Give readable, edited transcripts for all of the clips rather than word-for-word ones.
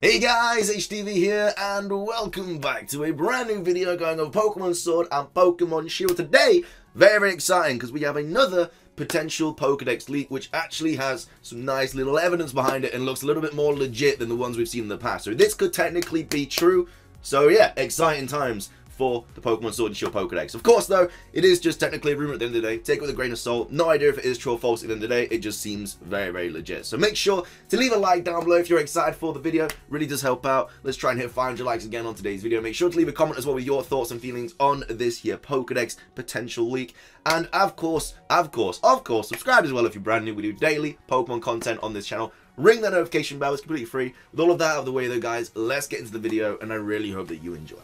Hey guys, HTV here, and welcome back to a brand new video going over Pokemon Sword and Pokemon Shield. Today, very exciting because we have another potential Pokedex leak which actually has some nice little evidence behind it and looks a little bit more legit than the ones we've seen in the past. So this could technically be true. So yeah, exciting times for the Pokemon Sword and Shield Pokedex. Of course, though, it is just technically a rumor at the end of the day. Take it with a grain of salt. No idea if it is true or false at the end of the day. It just seems very, very legit. So make sure to leave a like down below if you're excited for the video. Really does help out. Let's try and hit 500 likes again on today's video. Make sure to leave a comment as well with your thoughts and feelings on this here Pokedex potential leak. And of course, subscribe as well if you're brand new. We do daily Pokemon content on this channel. Ring that notification bell. It's completely free. With all of that out of the way though, guys, let's get into the video, and I really hope that you enjoy.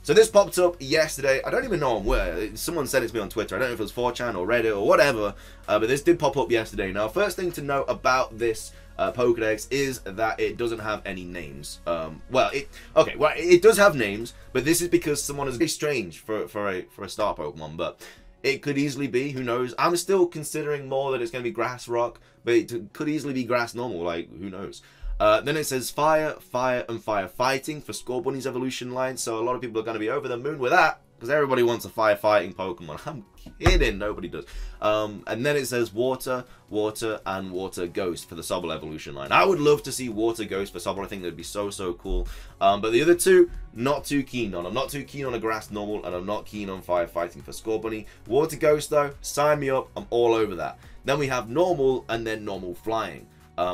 So this popped up yesterday. I don't even know on where. Someone sent it to me on Twitter. I don't know if it was 4chan or Reddit or whatever. But this did pop up yesterday. Now, first thing to note about this Pokedex is that it doesn't have any names. It does have names, but this is because someone is very strange for a star Pokemon. But it could easily be. Who knows? I'm still considering more that it's going to be Grass Rock, but it could easily be Grass Normal. Like, who knows? Then it says Fire, Fire, and Fire Fighting for Scorbunny's evolution line. So a lot of people are going to be over the moon with that, because everybody wants a fire fighting Pokemon. I'm kidding, nobody does. And then it says Water, Water, and Water Ghost for the Sobble evolution line. I would love to see Water Ghost for Sobble. I think that would be so cool. But the other two, not too keen on. I'm not too keen on a Grass Normal, and I'm not keen on Fire Fighting for Scorbunny. Water Ghost though, sign me up. I'm all over that. Then we have Normal, and then Normal Flying.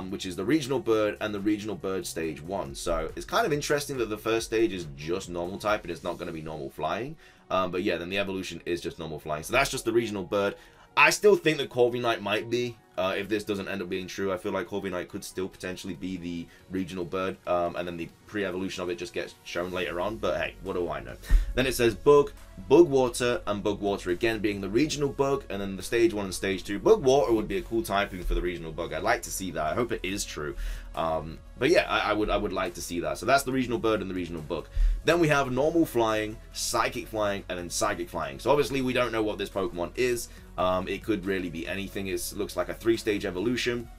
Which is the regional bird and the regional bird stage 1. So it's kind of interesting that the first stage is just normal type and it's not going to be normal flying. But yeah, then the evolution is just normal flying. So that's just the regional bird. I still think that Corviknight might be, if this doesn't end up being true. I feel like Corviknight could still potentially be the regional bird, and then the pre-evolution of it just gets shown later on. But hey, what do I know? Then it says Bug, Bug Water, and Bug Water again being the regional bug, and then the stage 1 and stage 2. Bug Water would be a cool typing for the regional bug. I'd like to see that. I hope it is true. But yeah, I would like to see that. So that's the regional bird and the regional bug. Then we have normal flying, psychic flying, and then psychic flying. So obviously we don't know what this Pokemon is. It could really be anything. It looks like a 3-stage evolution.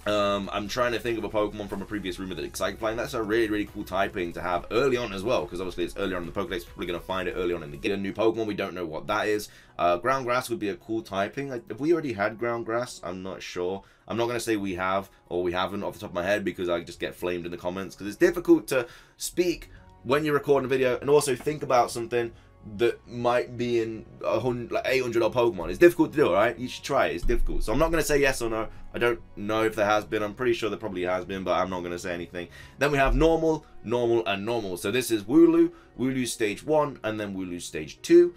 I'm trying to think of a Pokemon from a previous rumor that is Psychic Flying. That's a really cool typing to have early on as well, because obviously it's early on in the Pokedex. We're probably going to find it early on in the game. A new Pokemon, we don't know what that is. Ground Grass would be a cool typing. Have we already had Ground Grass? I'm not sure. I'm not going to say we have or we haven't off the top of my head, because I just get flamed in the comments, because it's difficult to speak when you're recording a video and also think about something that might be in 800 odd Pokemon. It's difficult to do, alright? You should try it. It's difficult. So I'm not going to say yes or no. I don't know if there has been. I'm pretty sure there probably has been, but I'm not going to say anything. Then we have Normal, Normal, and Normal. So this is Wooloo, Wooloo Stage 1, and then Wooloo Stage 2.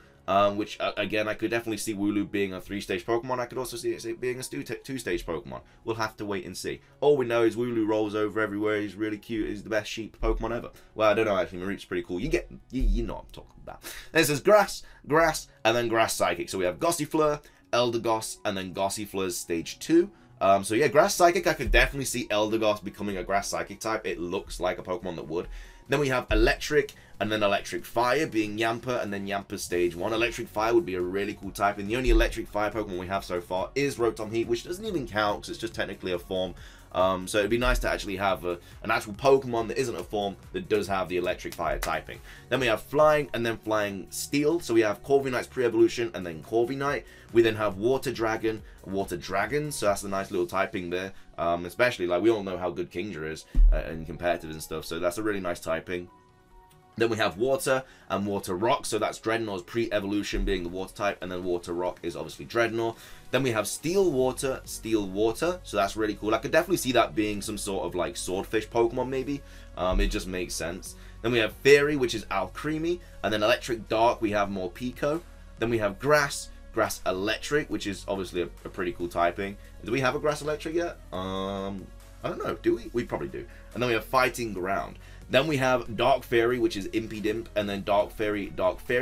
Which, again, I could definitely see Wooloo being a 3-stage Pokemon. I could also see it being a 2-stage Pokemon. We'll have to wait and see. All we know is Wooloo rolls over everywhere. He's really cute. He's the best sheep Pokemon ever. Well, I don't know, actually. Mareep's pretty cool. You know what I'm talking about. Then it says Grass, Grass, and then Grass Psychic. So we have Gossifleur, Eldegoss, and then Gossifleur's Stage 2. So yeah, Grass Psychic, I could definitely see Eldegoss becoming a Grass Psychic type. It looks like a Pokemon that would. Then we have Electric, and then Electric Fire being Yamper, and then Yamper Stage 1. Electric Fire would be a really cool type, and the only Electric Fire Pokemon we have so far is Rotom Heat, which doesn't even count because it's just technically a form. So it'd be nice to actually have an actual Pokemon that isn't a form that does have the Electric Fire typing. Then we have Flying, and then Flying Steel. So we have Corviknight's pre-evolution, and then Corviknight. We then have Water Dragon, Water Dragon. So that's a nice little typing there. Especially, like, we all know how good Kingdra is in competitive and stuff. So that's a really nice typing. Then we have Water and Water Rock, so that's Dreadnought's pre-evolution being the Water type, and then Water Rock is obviously Dreadnought. Then we have Steel Water, so that's really cool. I could definitely see that being some sort of like Swordfish Pokemon maybe. It just makes sense. Then we have Fairy, which is Alcremie, and then Electric Dark, we have Morpeko. Then we have Grass, Grass Electric, which is obviously a pretty cool typing. Do we have a Grass Electric yet? I don't know, do we? We probably do. And then we have Fighting Ground. Then we have Dark Fairy, which is Impidimp, and then Dark Fairy,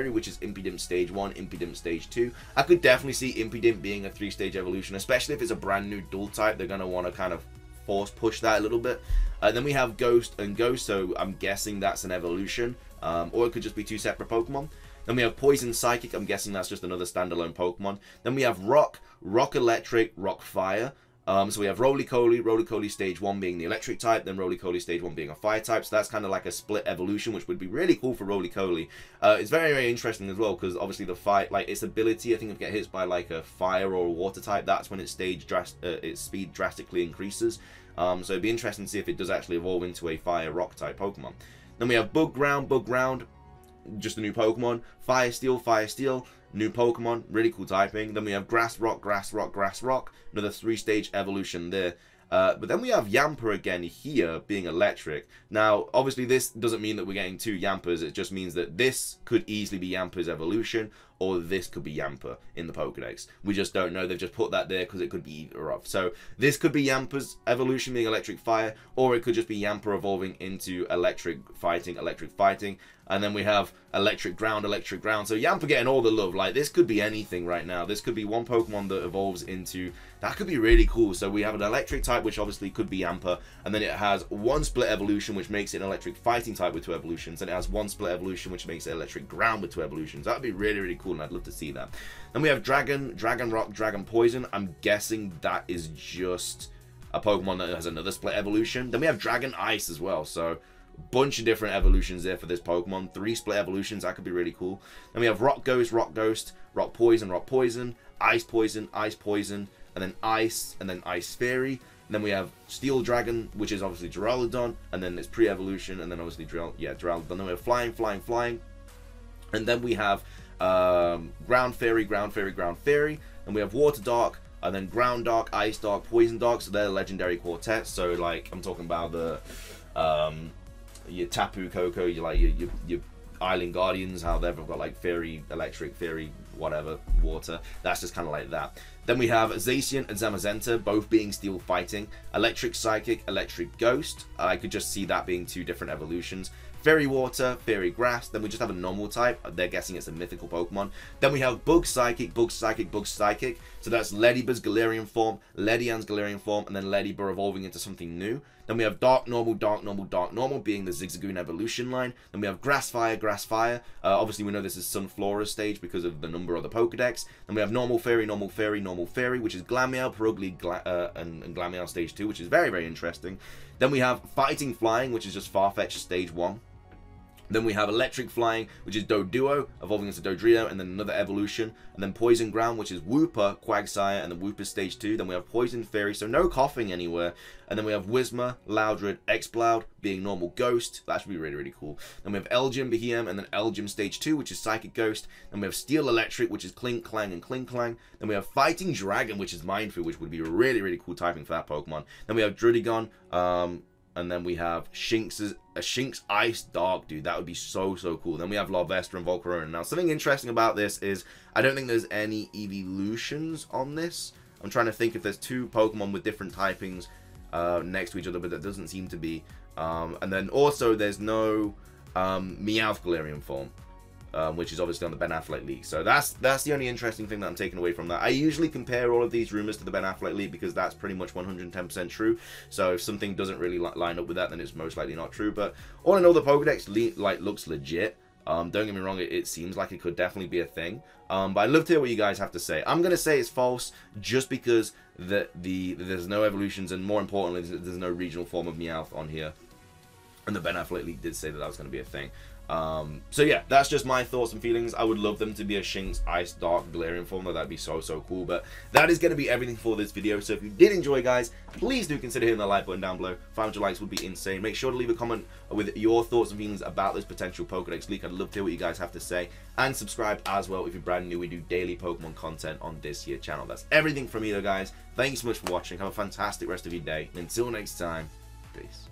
which is Impidimp Stage 1, Impidimp Stage 2. I could definitely see Impidimp being a 3-stage evolution, especially if it's a brand new dual type. They're going to want to kind of force push that a little bit. Then we have Ghost and Ghost, so I'm guessing that's an evolution, or it could just be 2 separate Pokemon. Then we have Poison Psychic, I'm guessing that's just another standalone Pokemon. Then we have Rock, Rock Electric, Rock Fire. So we have Roly-Coly stage 1 being the electric type, then Roly-Coly stage 1 being a fire type. So that's kind of like a split evolution, which would be really cool for Roly-Coly. It's very, very interesting as well, because obviously the fight, like its ability, I think if it gets hit by like a fire or a water type, that's when its speed drastically increases. So it'd be interesting to see if it does actually evolve into a fire rock type Pokemon. Then we have Bug Ground, just a new Pokemon. Fire Steel, new Pokemon, really cool typing. Then we have Grass Rock, another 3-stage evolution there. But then we have Yamper again here being electric. Now, obviously this doesn't mean that we're getting 2 Yampers, it just means that this could easily be Yamper's evolution, or this could be Yamper in the Pokedex. We just don't know, they've just put that there because it could be either of. So this could be Yamper's evolution being electric fire, or it could just be Yamper evolving into electric fighting. And then we have electric ground. So Yamper getting all the love. Like, this could be anything right now. This could be one Pokemon that evolves into... That could be really cool. So we have an electric type, which obviously could be Yamper. And then it has one split evolution, which makes it an electric fighting type with 2 evolutions. And it has one split evolution, which makes it electric ground with 2 evolutions. That would be really, really cool, and I'd love to see that. Then we have Dragon Rock, Dragon Poison. I'm guessing that is just a Pokemon that has another split evolution. Then we have Dragon Ice as well. So... bunch of different evolutions there for this Pokemon. 3 split evolutions, that could be really cool. Then we have Rock Ghost, Rock Poison, Ice Poison, and then Ice Fairy. And then we have Steel Dragon, which is obviously Duraludon, and then it's pre-evolution, and then obviously Duraludon. Then we have Flying. And then we have Ground Fairy, and we have Water Dark, and then Ground Dark, Ice Dark, Poison Dark. So they're legendary quartets. So like I'm talking about the your Tapu Koko, your Island Guardians, how they've got like Fairy, Electric, Fairy, whatever, Water. That's just kind of like that. Then we have Zacian and Zamazenta, both being Steel Fighting. Electric Psychic, Electric Ghost. I could just see that being 2 different evolutions. Fairy Water, Fairy Grass. Then we just have a normal type. They're guessing it's a mythical Pokemon. Then we have Bug Psychic. So that's Ledibir's Galarian form, Ledian's Galarian form, and then Ledibur evolving into something new. Then we have Dark Normal being the Zigzagoon evolution line. Then we have Grass Fire. Obviously we know this is Sunflora stage because of the number of the Pokedex. Then we have Normal Fairy, which is Glameow, Purugly, and Glameow stage 2, which is very, very interesting. Then we have Fighting Flying, which is just Farfetch'd stage 1. Then we have Electric Flying, which is Doduo, evolving into Dodrio, and then another evolution. And then Poison Ground, which is Wooper, Quagsire, and then Wooper Stage 2. Then we have Poison Fairy, so no coughing anywhere. And then we have Whismur, Loudred, Exploud, being Normal Ghost. That should be really, really cool. Then we have Elgyem, Behem, and then Elgyem Stage 2, which is Psychic Ghost. Then we have Steel Electric, which is Clink Clang and Clink Clang. Then we have Fighting Dragon, which is Mindfield, which would be really, really cool typing for that Pokemon. Then we have Druddigon, and then we have Shinx Ice Dark, dude. That would be so, so cool. Then we have Larvesta and Volcarona. Now, something interesting about this is I don't think there's any evolutions on this. I'm trying to think if there's 2 Pokemon with different typings next to each other, but that doesn't seem to be. And then also there's no Meowth Galarian form. Which is obviously on the Ben Affleck League. So that's the only interesting thing that I'm taking away from that. I usually compare all of these rumors to the Ben Affleck League because that's pretty much 110% true. So if something doesn't really line up with that, then it's most likely not true. But all in all, the Pokedex looks legit. Don't get me wrong, it seems like it could definitely be a thing. But I'd love to hear what you guys have to say. I'm going to say it's false just because there's no evolutions, and more importantly, there's no regional form of Meowth on here. And the Ben Affleck League did say that was going to be a thing. So yeah, that's just my thoughts and feelings. I would love them to be a Shinx Ice Dark Galarian form, though that'd be so, so cool. But that is going to be everything for this video. So if you did enjoy, guys, please do consider hitting the like button down below. 500 likes would be insane. Make sure to leave a comment with your thoughts and feelings about this potential Pokedex leak. I'd love to hear what you guys have to say. And subscribe as well if you're brand new. We do daily Pokemon content on this here channel. That's everything from me, though, guys. Thanks so much for watching. Have a fantastic rest of your day. Until next time, peace.